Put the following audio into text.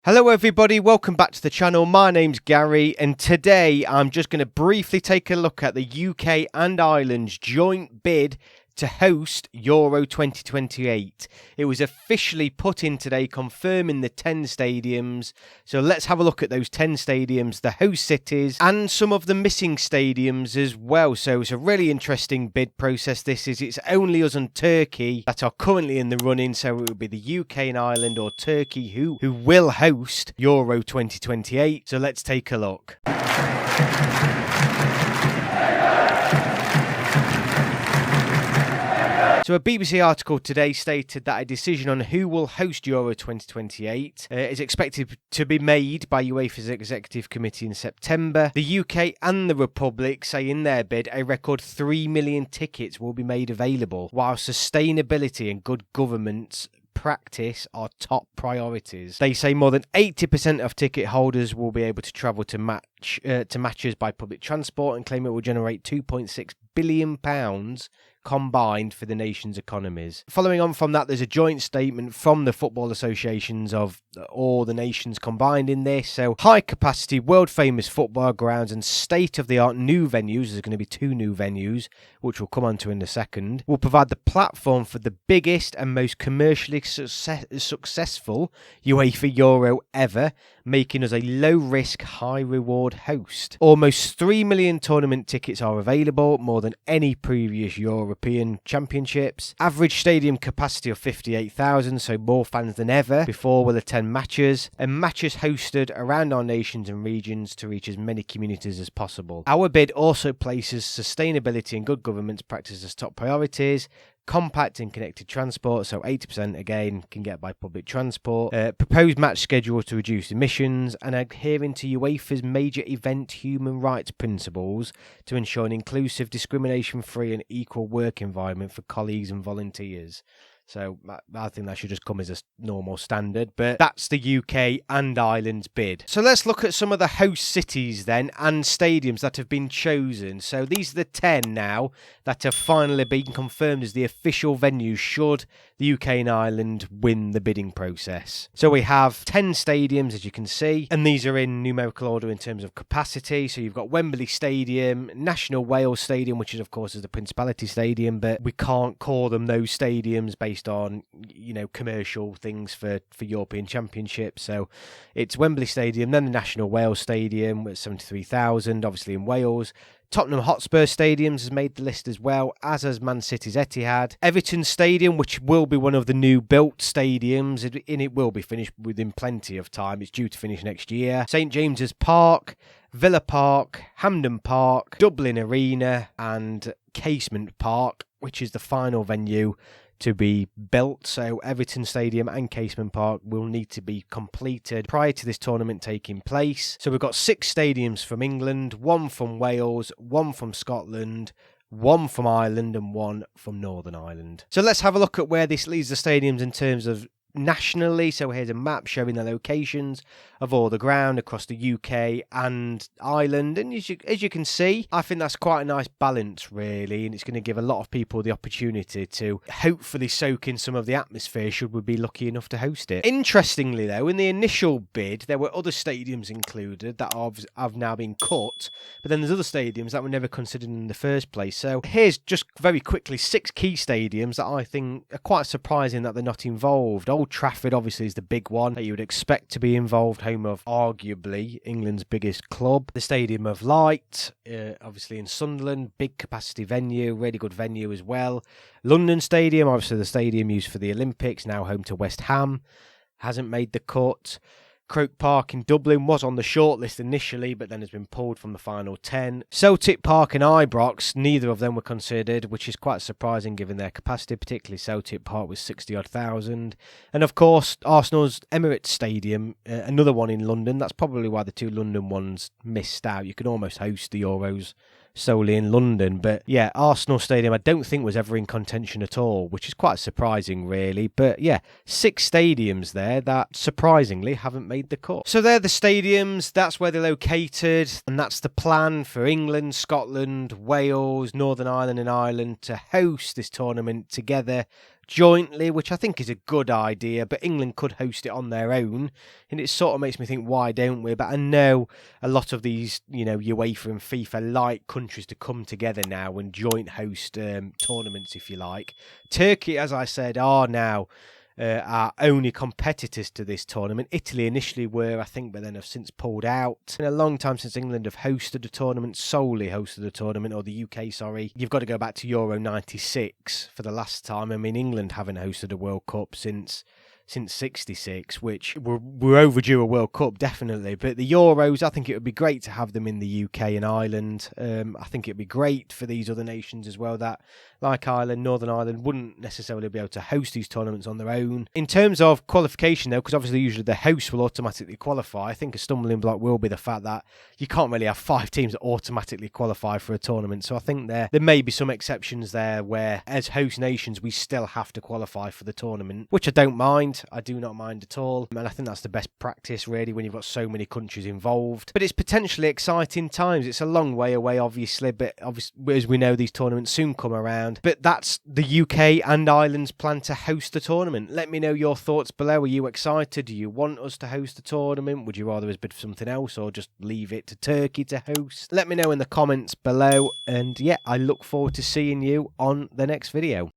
Hello everybody, welcome back to the channel. My name's Gary and today I'm just going to briefly take a look at the UK and Ireland's joint bid to host Euro 2028. It was officially put in today, confirming the 10 stadiums. So let's have a look at those 10 stadiums, the host cities, and some of the missing stadiums as well. So it's a really interesting bid process. It's only us and Turkey that are currently in the running. So it will be the UK and Ireland or Turkey who will host Euro 2028. So let's take a look. So a BBC article today stated that a decision on who will host Euro 2028 is expected to be made by UEFA's Executive Committee in September. The UK and the Republic say in their bid a record 3 million tickets will be made available, while sustainability and good governance practice are top priorities. They say more than 80% of ticket holders will be able to travel to matches by public transport and claim it will generate £2.6 billion combined for the nation's economies. Following on from that, there's a joint statement from the football associations of all the nations combined in this. So high capacity, world famous football grounds and state of the art new venues, there's going to be 2 new venues, which we'll come on to in a second, will provide the platform for the biggest and most commercially successful UEFA Euro ever, making us a low risk, high reward host. Almost 3 million tournament tickets are available, more than any previous European Championships. Average stadium capacity of 58,000, so more fans than ever before will attend matches, and matches hosted around our nations and regions to reach as many communities as possible. Our bid also places sustainability and good governance practice as top priorities. Compact and connected transport, so 80% again can get by public transport. Proposed match schedule to reduce emissions and adhering to UEFA's major event human rights principles to ensure an inclusive, discrimination-free and equal work environment for colleagues and volunteers. So I think that should just come as a normal standard, but that's the UK and Ireland's bid. So let's look at some of the host cities then and stadiums that have been chosen. So these are the 10 now that have finally been confirmed as the official venues should the UK and Ireland win the bidding process. So we have 10 stadiums, as you can see, and these are in numerical order in terms of capacity. So you've got Wembley Stadium, National Wales Stadium, which is of course is the Principality Stadium, but we can't call them those stadiums based on, you know, commercial things for European Championships. So it's Wembley Stadium, then the National Wales Stadium with 73,000, obviously in Wales. Tottenham Hotspur Stadiums has made the list as well, as has Man City's Etihad. Everton Stadium, which will be one of the new built stadiums, and it will be finished within plenty of time. It's due to finish next year. St James's Park, Villa Park, Hampden Park, Dublin Arena and Casement Park, which is the final venue to be built. So Everton Stadium and Casement Park will need to be completed prior to this tournament taking place. So we've got 6 stadiums from England, 1 from Wales, 1 from Scotland, 1 from Ireland and 1 from Northern Ireland. So let's have a look at where this leaves the stadiums in terms of nationally. So here's a map showing the locations of all the ground across the UK and Ireland, and as you can see, I think that's quite a nice balance really, and it's going to give a lot of people the opportunity to hopefully soak in some of the atmosphere should we be lucky enough to host it. Interestingly though, in the initial bid there were other stadiums included that have now been cut, but then there's other stadiums that were never considered in the first place. So here's just very quickly 6 key stadiums that I think are quite surprising that they're not involved. Old Trafford obviously is the big one that you would expect to be involved, home of arguably England's biggest club. The Stadium of Light, obviously in Sunderland, big capacity venue, really good venue as well. London Stadium, obviously the stadium used for the Olympics, now home to West Ham, hasn't made the cut. Croke Park in Dublin was on the shortlist initially, but then has been pulled from the final 10. Celtic Park and Ibrox, neither of them were considered, which is quite surprising given their capacity, particularly Celtic Park with 60-odd thousand. And of course, Arsenal's Emirates Stadium, another one in London. That's probably why the 2 London ones missed out. You could almost host the Euros solely in London, but yeah, Arsenal Stadium I don't think was ever in contention at all, which is quite surprising really. But yeah, 6 stadiums there that surprisingly haven't made the cut. So they're the stadiums, that's where they're located, and that's the plan for England, Scotland, Wales, Northern Ireland and Ireland to host this tournament together jointly, which I think is a good idea, but England could host it on their own, and it sort of makes me think, why don't we? But I know a lot of these, UEFA and FIFA like countries to come together now and joint host tournaments, if you like. Turkey, as I said, are now our only competitors to this tournament. Italy initially were, I think, but then have since pulled out. It's been a long time since England have hosted a tournament, solely hosted a tournament, or the UK, sorry. You've got to go back to Euro 96 for the last time. I mean, England haven't hosted a World Cup since 66, which we're overdue a World Cup, definitely. But the Euros, I think it would be great to have them in the UK and Ireland. I think it'd be great for these other nations as well that, like Ireland, Northern Ireland, wouldn't necessarily be able to host these tournaments on their own. In terms of qualification, though, because obviously usually the host will automatically qualify, I think a stumbling block will be the fact that you can't really have 5 teams that automatically qualify for a tournament. So I think there may be some exceptions there where, as host nations, we still have to qualify for the tournament, which I don't mind. I do not mind at all, and I think that's the best practice, really, when you've got so many countries involved. But it's potentially exciting times. It's a long way away, obviously, but as we know, these tournaments soon come around. But that's the UK and Ireland's plan to host the tournament. Let me know your thoughts below. Are you excited? Do you want us to host the tournament? Would you rather us bid for something else, or just leave it to Turkey to host? Let me know in the comments below, and yeah, I look forward to seeing you on the next video.